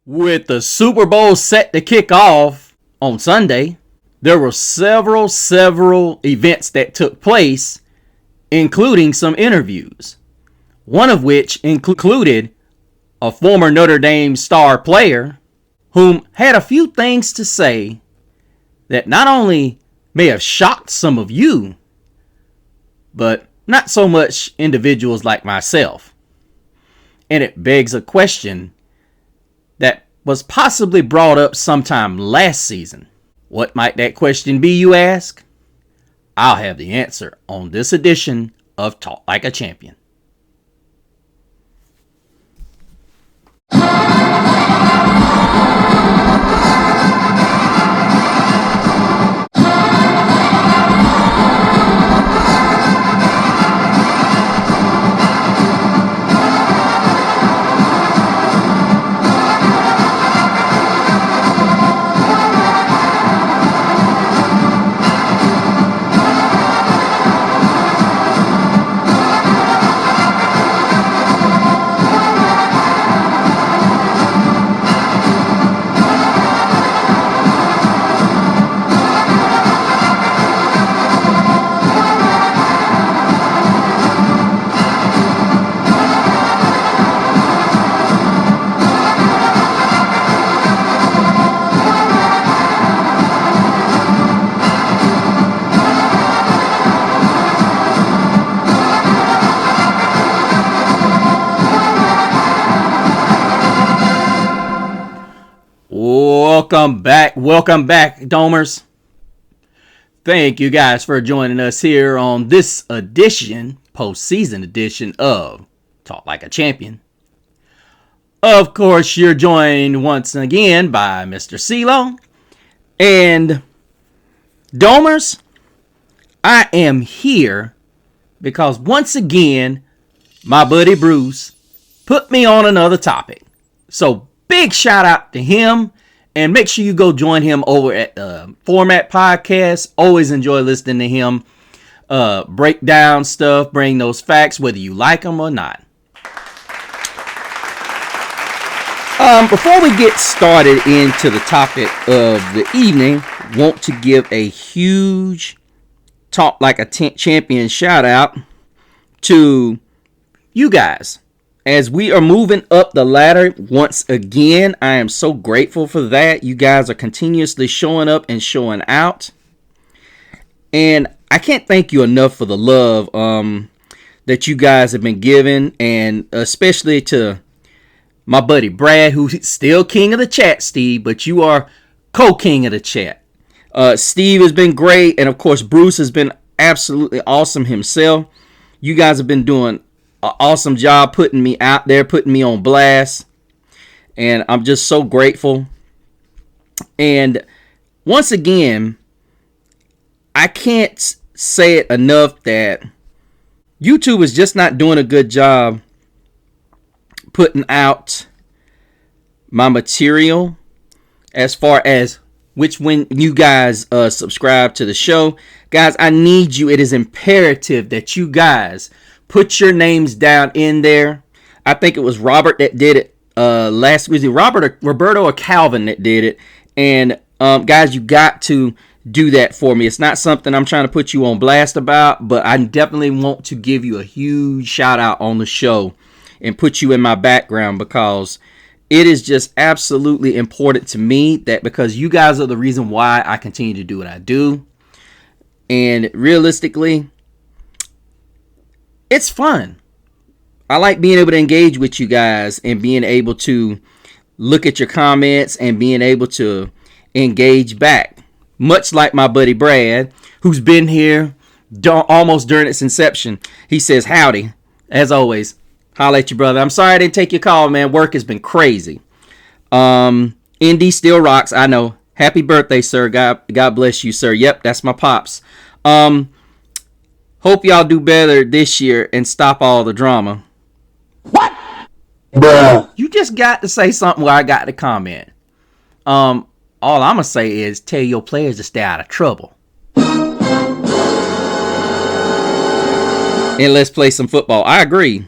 With the Super Bowl set to kick off on Sunday, there were several events that took place, including some interviews. One of which included a former Notre Dame star player whom had a few things to say that not only may have shocked some of you, but not so much individuals like myself. And it begs a question that was possibly brought up sometime last season. What might that question be, you ask? I'll have the answer on this edition of Talk Like a Champion. Welcome back, Domers. Thank you guys for joining us here on this edition, postseason edition of Talk Like a Champion. Of course, you're joined once again by Mr. CeeLo. And Domers, I am here because once again, my buddy Bruce put me on another topic. So big shout out to him. And make sure you go join him over at Format Podcast. Always enjoy listening to him break down stuff, bring those facts, whether you like them or not. Before we get started into the topic of the evening, want to give a huge Talk Like a Champion shout out to you guys. As we are moving up the ladder once again, I am so grateful for that. You guys are continuously showing up and showing out. And I can't thank you enough for the love that you guys have been giving. And especially to my buddy Brad, who's still king of the chat, Steve. But you are co-king of the chat. Steve has been great. And of course, Bruce has been absolutely awesome himself. You guys have been doing an awesome job putting me out there, putting me on blast, and I'm just so grateful. And once again, I can't say it enough that YouTube is just not doing a good job putting out my material as far as when you guys subscribe to the show. Guys, I need you. It is imperative that you guys put your names down in there. I think it was Robert that did it last week. Roberto or Calvin that did it. And guys, you got to do that for me. It's not something I'm trying to put you on blast about, but I definitely want to give you a huge shout out on the show and put you in my background, because it is just absolutely important to me, that because you guys are the reason why I continue to do what I do. And realistically, it's fun. I like being able to engage with you guys and being able to look at your comments and being able to engage back. Much like my buddy Brad, who's been here almost during its inception. He says, howdy. As always, holla at you, brother. I'm sorry I didn't take your call, man. Work has been crazy. Indy still rocks. I know. Happy birthday, sir. God bless you, sir. Yep, that's my pops. Hope y'all do better this year and stop all the drama. What? Bruh. You just got to say something where I got to comment. All I'm going to say is tell your players to stay out of trouble. And let's play some football. I agree.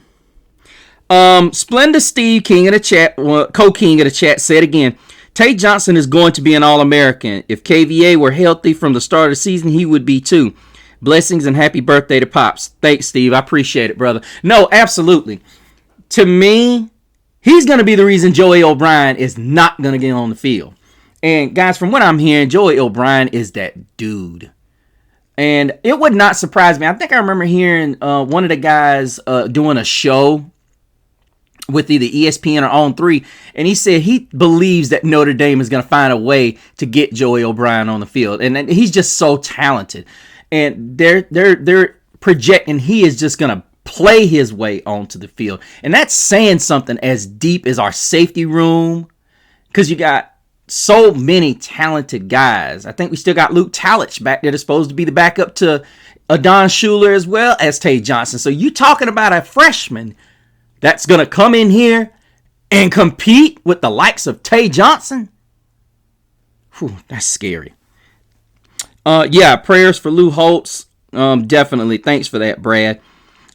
Splendor Steve, king of the chat, co-king of the chat, said again, Tay Johnson is going to be an All-American. If KVA were healthy from the start of the season, he would be too. Blessings and happy birthday to Pops. Thanks, Steve. I appreciate it, brother. No, absolutely. To me, he's going to be the reason Joey O'Brien is not going to get on the field. And guys, from what I'm hearing, Joey O'Brien is that dude. And it would not surprise me. I think I remember hearing one of the guys doing a show with either ESPN or On3, and he said he believes that Notre Dame is going to find a way to get Joey O'Brien on the field. And he's just so talented. And they're projecting he is just going to play his way onto the field. And that's saying something as deep as our safety room, because you got so many talented guys. I think we still got Luke Talich back there that's supposed to be the backup to Adon Schuler as well as Tay Johnson. So you talking about a freshman that's going to come in here and compete with the likes of Tay Johnson? Whew, that's scary. Yeah, prayers for Lou Holtz. Definitely. Thanks for that, Brad.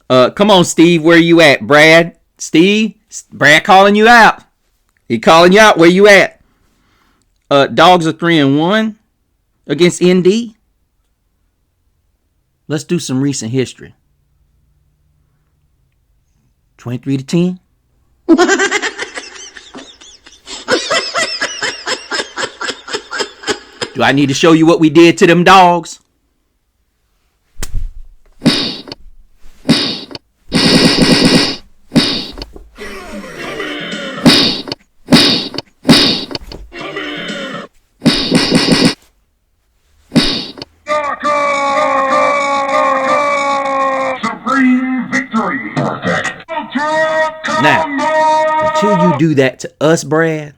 Come on, Steve. Where you at, Brad? Steve? Brad calling you out. He calling you out. Where you at? Dogs are 3-1 against ND. Let's do some recent history. 23-10. Do I need to show you what we did to them dogs? Now, until you do that to us, Brad,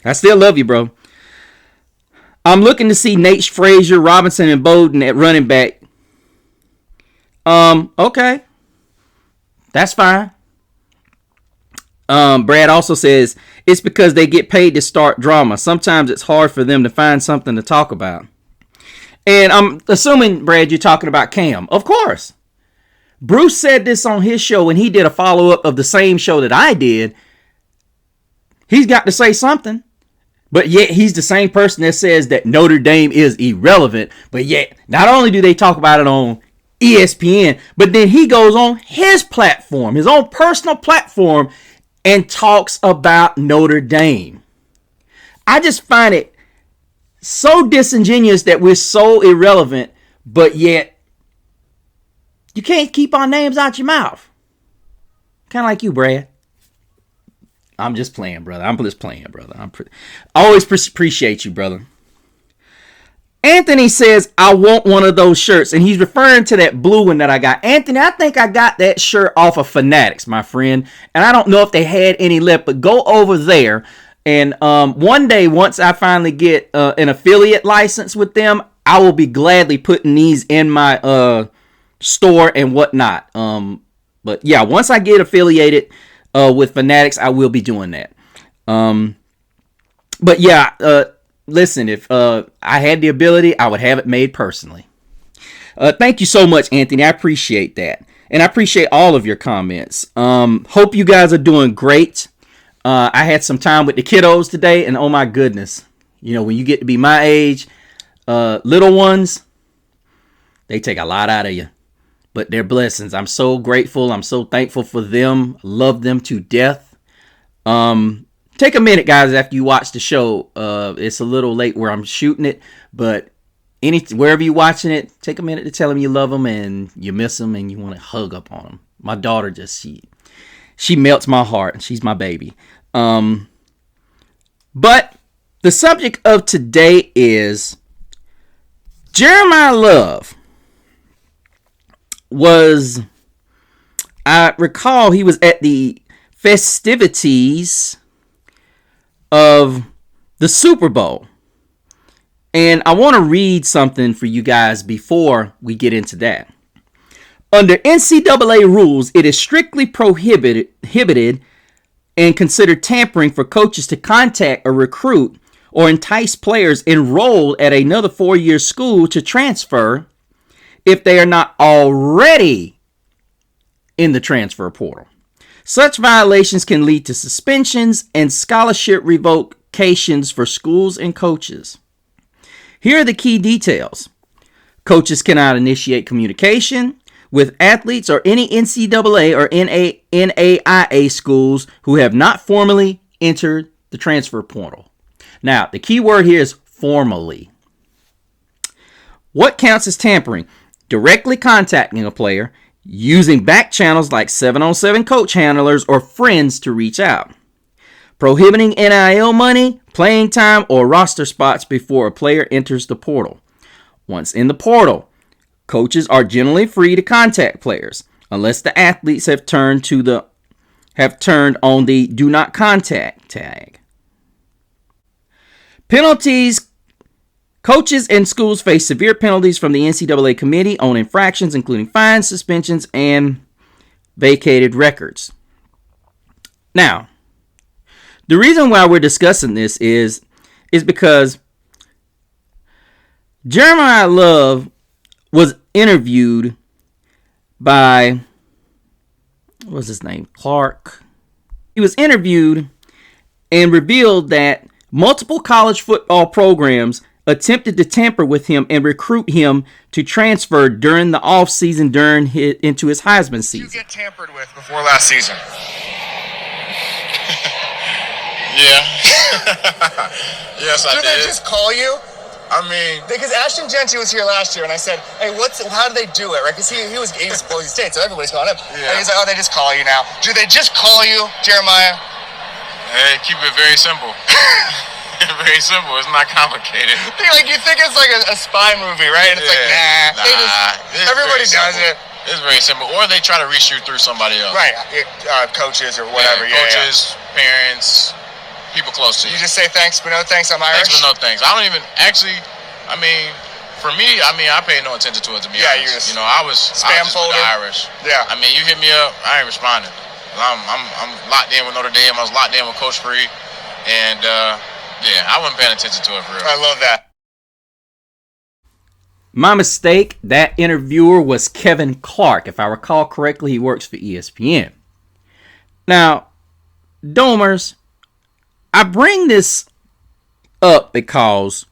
I still love you, bro. I'm looking to see Nate Frazier, Robinson, and Bowden at running back. Okay. That's fine. Brad also says, it's because they get paid to start drama. Sometimes it's hard for them to find something to talk about. And I'm assuming, Brad, you're talking about Cam. Of course. Bruce said this on his show when he did a follow-up of the same show that I did. He's got to say something. But yet he's the same person that says that Notre Dame is irrelevant. But yet not only do they talk about it on ESPN, but then he goes on his platform, his own personal platform, and talks about Notre Dame. I just find it so disingenuous that we're so irrelevant, but yet you can't keep our names out your mouth. Kind of like you, Brad. I'm just playing, brother. I'm just playing, brother. I always appreciate you, brother. Anthony says, I want one of those shirts. And he's referring to that blue one that I got. Anthony, I think I got that shirt off of Fanatics, my friend. And I don't know if they had any left, but go over there. And one day, once I finally get an affiliate license with them, I will be gladly putting these in my store and whatnot. But yeah, once I get affiliated with Fanatics, I will be doing that. But yeah, listen, if I had the ability, I would have it made personally. Thank you so much, Anthony. I appreciate that. And I appreciate all of your comments. Hope you guys are doing great. I had some time with the kiddos today, and oh my goodness, you know, when you get to be my age, little ones, they take a lot out of you, but they're blessings. I'm so grateful. I'm so thankful for them. Love them to death. Take a minute, guys, after you watch the show. It's a little late where I'm shooting it, but wherever you're watching it, take a minute to tell them you love them and you miss them and you want to hug up on them. My daughter just, she melts my heart. She's my baby. But the subject of today is Jeremiah Love I recall he was at the festivities of the Super Bowl. And I want to read something for you guys before we get into that. Under NCAA rules, it is strictly prohibited and considered tampering for coaches to contact a recruit or entice players enrolled at another 4-year school to transfer if they are not already in the transfer portal. Such violations can lead to suspensions and scholarship revocations for schools and coaches. Here are the key details. Coaches cannot initiate communication with athletes or any NCAA or NAIA schools who have not formally entered the transfer portal. Now, the key word here is formally. What counts as tampering? Directly contacting a player, using back channels like 7-on-7 coach handlers or friends to reach out. Prohibiting NIL money, playing time, or roster spots before a player enters the portal. Once in the portal, coaches are generally free to contact players unless the athletes have turned on the do not contact tag. Penalties. Coaches and schools face severe penalties from the NCAA committee on infractions, including fines, suspensions, and vacated records. Now, the reason why we're discussing this is because Jeremiah Love was interviewed by, what's his name? Clark. He was interviewed and revealed that multiple college football programs attempted to tamper with him and recruit him to transfer during the offseason into his Heisman season. Did you get tampered with before last season? Yeah. Yes, I did. Did they just call you? I mean, Because Ashton Genty was here last year, and I said, hey, how do they do it, right? Because he was Boise State, so everybody's calling him. Yeah. And he's like, oh, they just call you now. Do they just call you, Jeremiah? hey, keep it very simple. Very simple. It's not complicated. You think it's like a spy movie, right? And it's everybody does it. It's very simple. Or they try to reshoot through somebody else. Right, coaches or whatever. Yeah, coaches, parents, people close to you. You just say thanks, but no thanks, I'm Irish? Thanks, but no thanks. I don't even, actually, for me, I paid no attention to it, to be honest. I was spam just folder. with the Irish. Yeah. You hit me up, I ain't responding. I'm locked in with Notre Dame. I was locked in with Coach Free. And, I wasn't paying attention to it for real. I love that. My mistake, that interviewer was Kevin Clark. If I recall correctly, he works for ESPN. Now, Domers, I bring this up because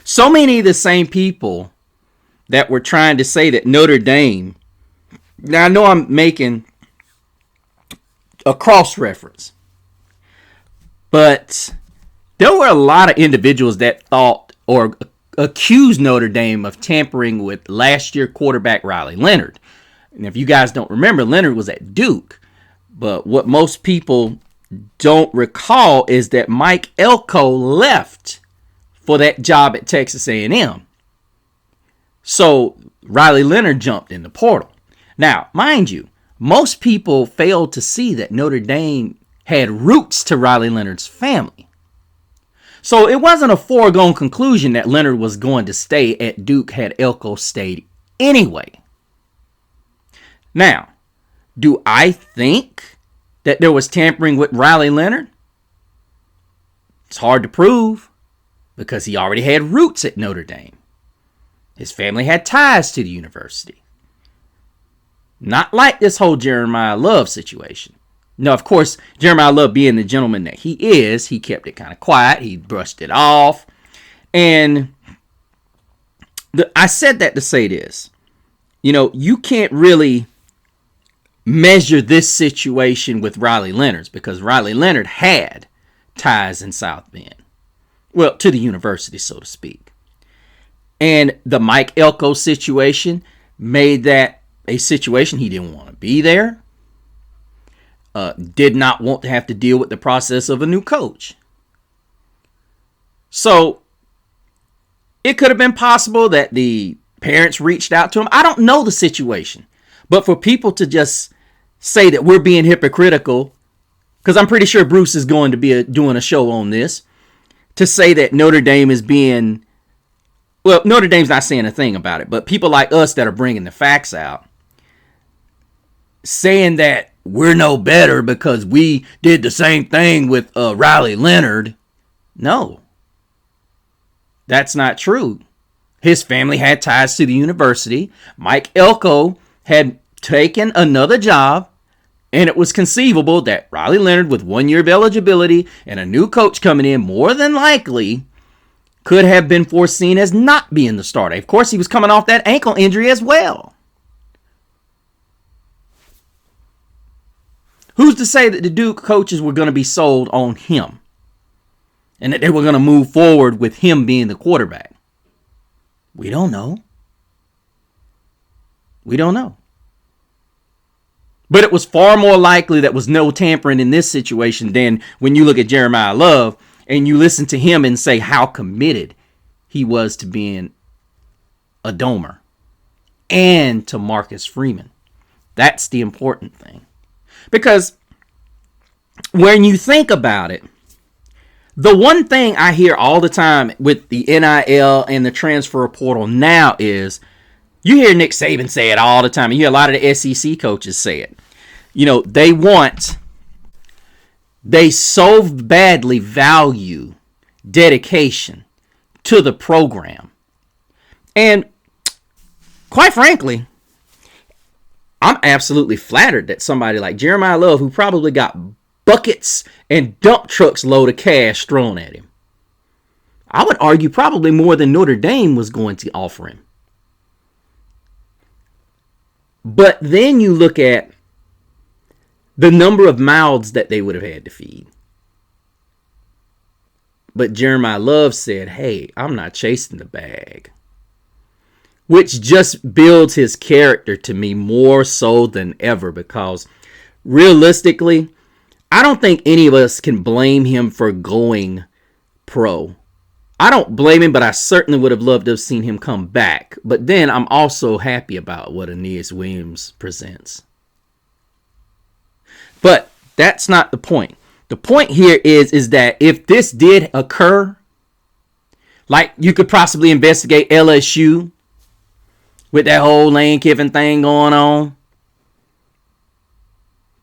so many of the same people that were trying to say that Notre Dame, now I know I'm making a cross-reference, but there were a lot of individuals that thought or accused Notre Dame of tampering with last year quarterback Riley Leonard. And if you guys don't remember, Leonard was at Duke. But what most people don't recall is that Mike Elko left for that job at Texas A&M. So Riley Leonard jumped in the portal. Now, mind you, most people failed to see that Notre Dame had roots to Riley Leonard's family. So it wasn't a foregone conclusion that Leonard was going to stay at Duke had Elko stayed anyway. Now, do I think that there was tampering with Riley Leonard? It's hard to prove because he already had roots at Notre Dame. His family had ties to the university. Not like this whole Jeremiah Love situation. Now, of course, Jeremiah Love, being the gentleman that he is, he kept it kind of quiet. He brushed it off. And I said that to say this. You can't really measure this situation with Riley Leonard's because Riley Leonard had ties in South Bend. Well, to the university, so to speak. And the Mike Elko situation made that a situation he didn't want to be there. Did not want to have to deal with the process of a new coach. So it could have been possible that the parents reached out to him. I don't know the situation. But for people to just say that we're being hypocritical, because I'm pretty sure Bruce is going to be doing a show on this, to say that Notre Dame is being, well, Notre Dame's not saying a thing about it, but people like us that are bringing the facts out, saying that we're no better because we did the same thing with Riley Leonard. No, that's not true. His family had ties to the university. Mike Elko had taken another job, and it was conceivable that Riley Leonard, with 1 year of eligibility and a new coach coming in, more than likely could have been foreseen as not being the starter. Of course, he was coming off that ankle injury as well. Who's to say that the Duke coaches were going to be sold on him and that they were going to move forward with him being the quarterback? We don't know. We don't know. But it was far more likely that was no tampering in this situation than when you look at Jeremiah Love and you listen to him and say how committed he was to being a Domer and to Marcus Freeman. That's the important thing. Because when you think about it, the one thing I hear all the time with the NIL and the transfer portal now is, you hear Nick Saban say it all the time. You hear a lot of the SEC coaches say it. You know, they so badly value dedication to the program. And quite frankly, I'm absolutely flattered that somebody like Jeremiah Love, who probably got buckets and dump trucks load of cash thrown at him, I would argue probably more than Notre Dame was going to offer him. But then you look at the number of mouths that they would have had to feed. But Jeremiah Love said, hey, I'm not chasing the bag. Which just builds his character to me more so than ever, because realistically, I don't think any of us can blame him for going pro. I don't blame him, but I certainly would have loved to have seen him come back. But then I'm also happy about what Aeneas Williams presents. But that's not the point. The point here is that if this did occur, like you could possibly investigate LSU with that whole Lane Kiffin thing going on,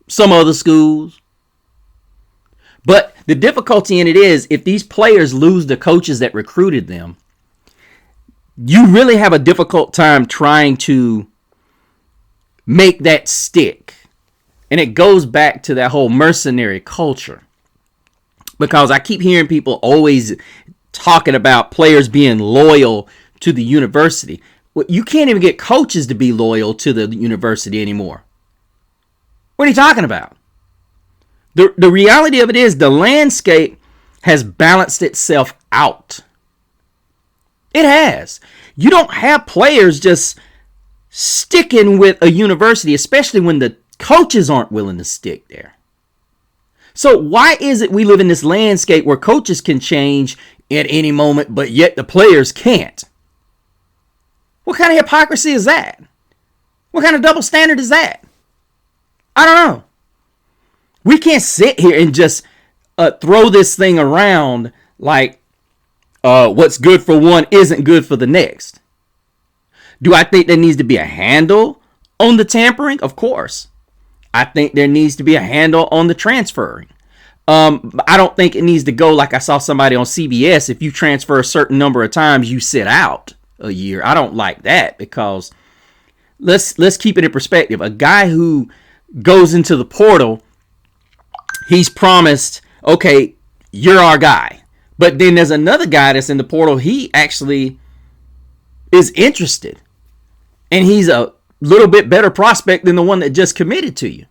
some other schools. But the difficulty in it is, if these players lose the coaches that recruited them, you really have a difficult time trying to make that stick. And it goes back to that whole mercenary culture. Because I keep hearing people always talking about players being loyal to the university. Well, you can't even get coaches to be loyal to the university anymore. What are you talking about? The reality of it is the landscape has balanced itself out. It has. You don't have players just sticking with a university, especially when the coaches aren't willing to stick there. So why is it we live in this landscape where coaches can change at any moment, but yet the players can't? What kind of hypocrisy is that? What kind of double standard is that? I don't know. We can't sit here and just throw this thing around like what's good for one isn't good for the next. Do I think there needs to be a handle on the tampering? Of course. I think there needs to be a handle on the transferring. I don't think it needs to go like I saw somebody on CBS. If you transfer a certain number of times, you sit out a year. I don't like that, because let's keep it in perspective. A guy who goes into the portal, he's promised, okay, you're our guy. But then there's another guy that's in the portal. He actually is interested, and he's a little bit better prospect than the one that just committed to you.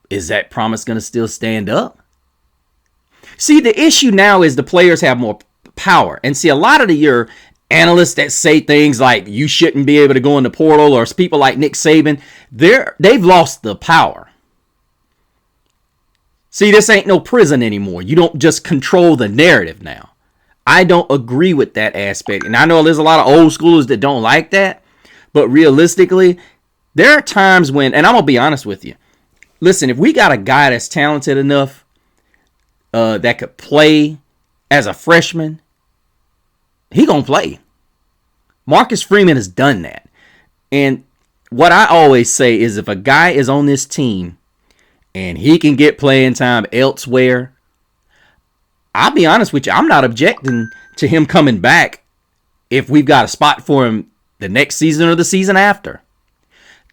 Is that promise going to still stand up? See, the issue now is the players have more power. And see, a lot of your analysts that say things like you shouldn't be able to go in the portal, or people like Nick Saban, they've lost the power. See, this ain't no prison anymore. You don't just control the narrative now. I don't agree with that aspect. And I know there's a lot of old schoolers that don't like that. But realistically, there are times when, and I'm going to be honest with you. Listen, if we got a guy that's talented enough that could play as a freshman, he going to play. Marcus Freeman has done that. And what I always say is, if a guy is on this team and he can get playing time elsewhere, I'll be honest with you, I'm not objecting to him coming back if we've got a spot for him the next season or the season after.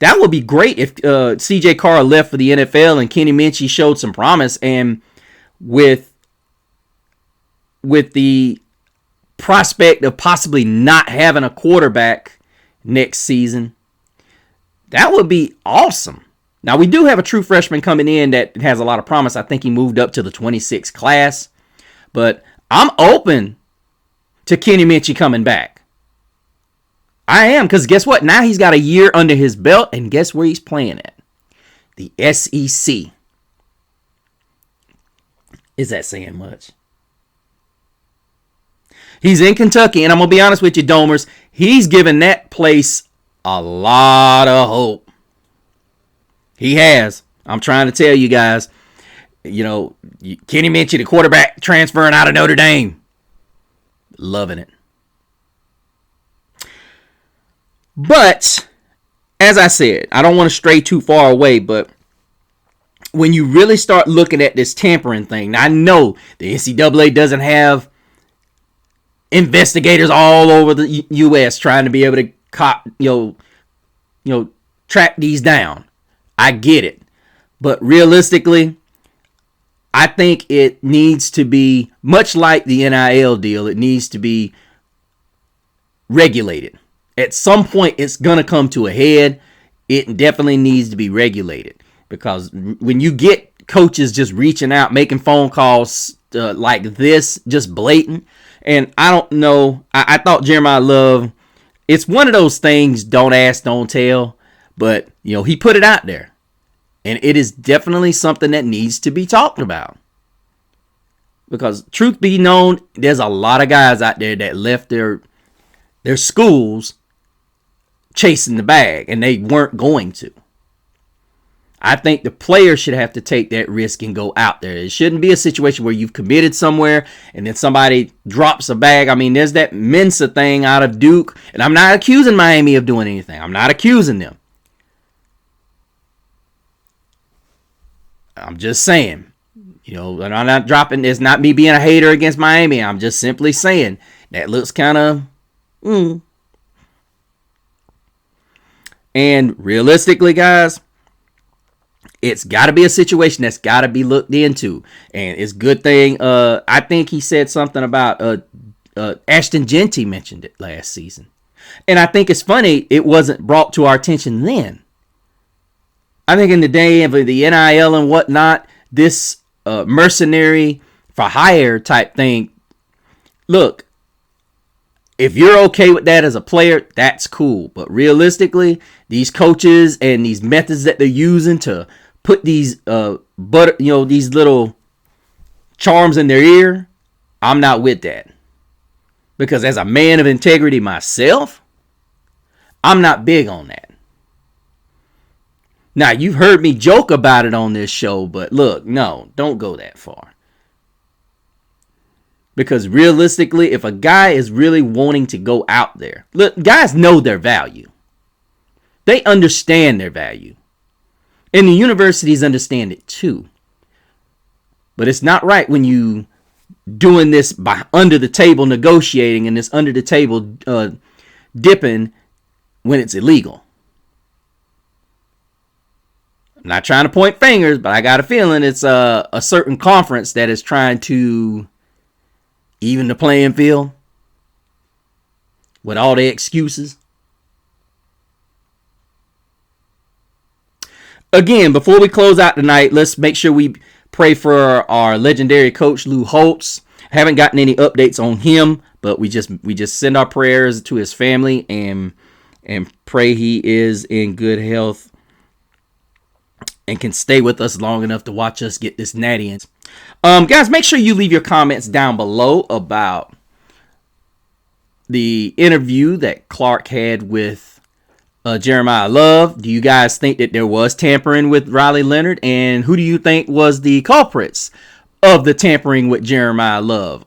That would be great if C.J. Carr left for the NFL and Kenny Minchey showed some promise, and with the prospect of possibly not having a quarterback next season, that would be awesome. Now, we do have a true freshman coming in that has a lot of promise. I think he moved up to the 26th class. But I'm open to Kenny Minchey coming back. I am, because guess what? Now he's got a year under his belt, and guess where he's playing at? The SEC. Is that saying much? He's in Kentucky, and I'm going to be honest with you, Domers. He's given that place a lot of hope. He has. I'm trying to tell you guys. You know, Kenny Minchey, the quarterback, transferring out of Notre Dame. Loving it. But, as I said, I don't want to stray too far away, but when you really start looking at this tampering thing, now I know the NCAA doesn't have investigators all over the U.S. trying to be able to track these down. I get it. But realistically, I think it needs to be, much like the NIL deal, it needs to be regulated. At some point, it's going to come to a head. It definitely needs to be regulated. Because when you get coaches just reaching out, making phone calls like this, just blatant, and I don't know, I thought Jeremiah Love, it's one of those things, don't ask, don't tell, but, he put it out there. And it is definitely something that needs to be talked about. Because truth be known, there's a lot of guys out there that left their schools chasing the bag, and they weren't going to. I think the players should have to take that risk and go out there. It shouldn't be a situation where you've committed somewhere and then somebody drops a bag. I mean, there's that Mensa thing out of Duke, and I'm not accusing Miami of doing anything. I'm not accusing them. I'm just saying, and I'm not dropping, it's not me being a hater against Miami. I'm just simply saying that looks kind of, And realistically, guys, it's got to be a situation that's got to be looked into. And it's a good thing. I think he said something about Ashton Genty mentioned it last season. And I think it's funny it wasn't brought to our attention then. I think in the day of the NIL and whatnot, this mercenary for hire type thing, look, if you're okay with that as a player, that's cool. But realistically, these coaches and these methods that they're using to put these these little charms in their ear, I'm not with that. Because as a man of integrity myself, I'm not big on that. Now, you've heard me joke about it on this show, but look, no, don't go that far. Because realistically, if a guy is really wanting to go out there, look, guys know their value. They understand their value. And the universities understand it too. But it's not right when you doing this by under the table negotiating and this under the table dipping when it's illegal. I'm not trying to point fingers, but I got a feeling it's a certain conference that is trying to even the playing field with all the excuses. Again, before we close out tonight, let's make sure we pray for our legendary coach, Lou Holtz. Haven't gotten any updates on him, but we just send our prayers to his family and pray he is in good health and can stay with us long enough to watch us get this natty in. Guys, make sure you leave your comments down below about the interview that Clark had with Jeremiah Love. Do you guys think that there was tampering with Riley Leonard? And who do you think was the culprits of the tampering with Jeremiah Love?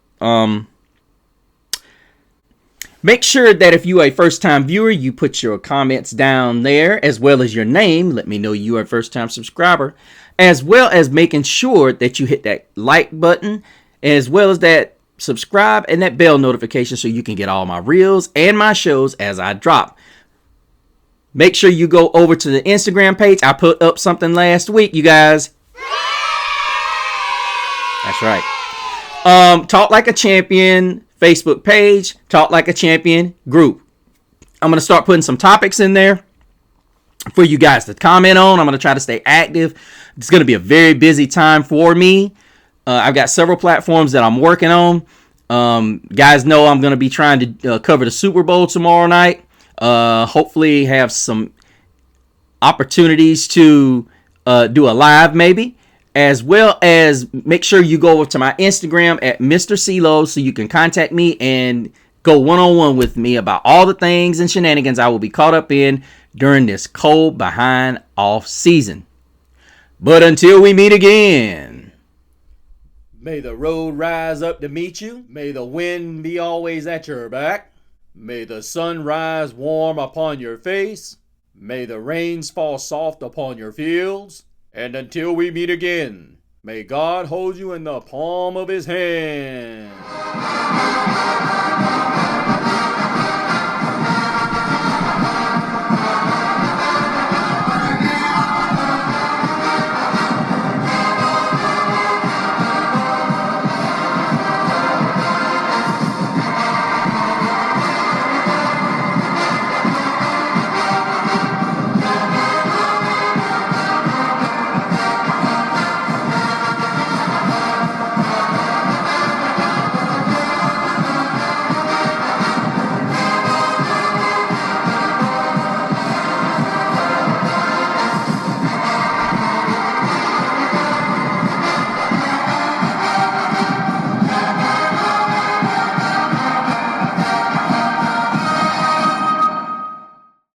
Make sure that if you are a first-time viewer, you put your comments down there as well as your name. Let me know you are a first-time subscriber, as well as making sure that you hit that like button as well as that subscribe and that bell notification so you can get all my reels and my shows as I drop. Make sure you go over to the Instagram page. I put up something last week, you guys. That's right. Talk Like a Champion Facebook page, Talk Like a Champion group. I'm going to start putting some topics in there for you guys to comment on. I'm going to try to stay active. It's going to be a very busy time for me. I've got several platforms that I'm working on. Guys know I'm going to be trying to cover the Super Bowl tomorrow night. Hopefully have some opportunities to do a live maybe, as well as make sure you go over to my Instagram at Mr. CeeLo so you can contact me and go one-on-one with me about all the things and shenanigans I will be caught up in during this cold behind off season. But until we meet again, may the road rise up to meet you. May the wind be always at your back. May the sun rise warm upon your face. May the rains fall soft upon your fields. And until we meet again, may God hold you in the palm of his hand.